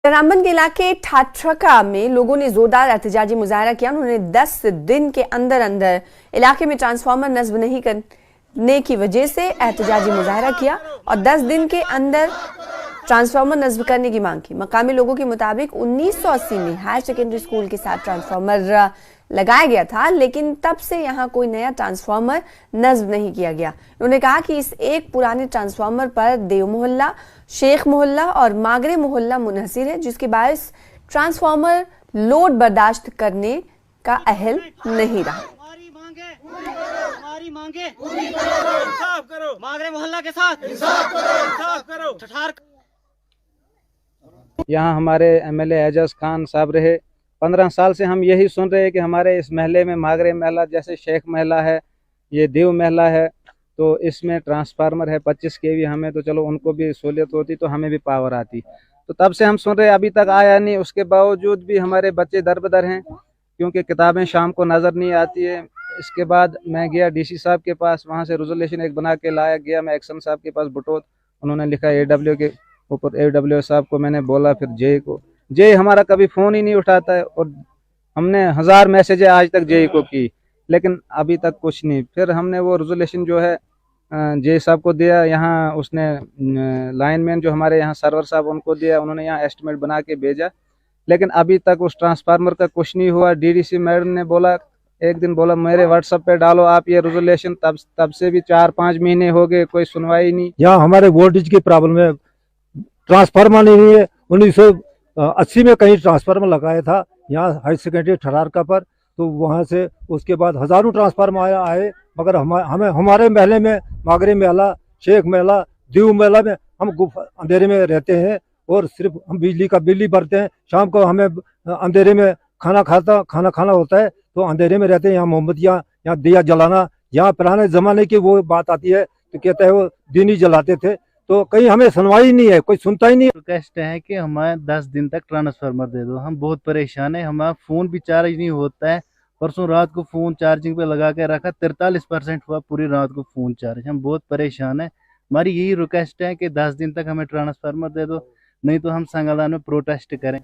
रामबन के इलाके ठाठरका में लोगों ने जोरदार एहतजाजी मुजाहरा किया। उन्होंने 10 दिन के अंदर अंदर इलाके में ट्रांसफार्मर नस्ब नहीं करने की वजह से एहतजाजी मुजाहरा किया और 10 दिन के अंदर ट्रांसफार्मर नस्ब करने की मांग की। मकामी लोगों के मुताबिक 1980 में हायर सेकेंडरी स्कूल के साथ ट्रांसफार्मर लगाया गया था, लेकिन तब से यहां कोई नया ट्रांसफार्मर नस्ब नहीं किया गया। उन्होंने कहा कि इस एक पुराने ट्रांसफार्मर पर देव मोहल्ला, शेख मोहल्ला और मागरे मोहल्ला मुनहसिर है, जिसके बायस ट्रांसफार्मर लोड बर्दाश्त करने का अहल नहीं रहा। हमारी मांगे इंसाफ करो, मागरे मोहल्ला के साथ इंसाफ करो। यहाँ हमारे एमएलए एजाज खान साहब रहे। 15 साल से हम यही सुन रहे हैं कि हमारे इस महल्ले में मागरे महला जैसे शेख महला है, ये देव महला है, तो इसमें ट्रांसफार्मर है 25 केवी। हमें तो चलो उनको भी सहूलियत होती तो हमें भी पावर आती, तो तब से हम सुन रहे हैं, अभी तक आया नहीं। उसके बावजूद भी हमारे बच्चे दर बदर हैं क्योंकि किताबें शाम को नज़र नहीं आती है। इसके बाद मैं गया डीसी साहब के पास, वहाँ से रेजोल्यूशन एक बना के लाया गया। मैं एक्शन साहब के पास बटोत, उन्होंने लिखा AW के ऊपर। AW साहब को मैंने बोला, फिर जे को, जे हमारा कभी फ़ोन ही नहीं उठाता है और हमने 1000 मैसेज आज तक जे को की, लेकिन अभी तक कुछ नहीं। फिर हमने वो रेजोल्यूशन जो है जे साहब को दिया, यहाँ उसने लाइनमैन जो हमारे यहाँ सर्वर साहब उनको दिया, उन्होंने यहाँ एस्टिमेट बना के भेजा, लेकिन अभी तक उस ट्रांसफार्मर का कुछ नहीं हुआ। DDC मैडम ने बोला, एक दिन बोला मेरे व्हाट्सएप पे डालो आप ये रेजोल्यूशन, तब से भी 4-5 महीने हो गए, कोई सुनवाई नहीं। यहाँ हमारे वोल्टेज की प्रॉब्लम है, ट्रांसफार्मर नहीं है। 1980 में कहीं ट्रांसफार्मर लगाया था यहाँ हाई सेकेंडरी ठरारका पर, तो वहाँ से उसके बाद हज़ारों ट्रांसफार्मर आए, मगर हमें हमारे महल्ले में मागरे महला, शेख महला, दीव महला में हम अंधेरे में रहते हैं और सिर्फ हम बिजली का बिल ही भरते हैं। शाम को हमें अंधेरे में खाना खाना होता है, तो अंधेरे में रहते हैं। यहाँ मोमबत्तियाँ, यहाँ दिया जलाना, यहाँ पुराने ज़माने की वो बात आती है तो कहते हैं वो दिन ही जलाते थे, तो कहीं हमें सुनवाई नहीं है, कोई सुनता ही नहीं। रिक्वेस्ट है कि हमें 10 दिन तक ट्रांसफार्मर दे दो, हम बहुत परेशान है। हमारा फ़ोन भी चार्ज नहीं होता है। परसों रात को फ़ोन चार्जिंग पे लगा के रखा, 43% हुआ पूरी रात को फ़ोन चार्ज। हम बहुत परेशान है। हमारी यही रिक्वेस्ट है कि 10 दिन तक हमें ट्रांसफार्मर दे दो, नहीं तो हम संगलान में प्रोटेस्ट करें।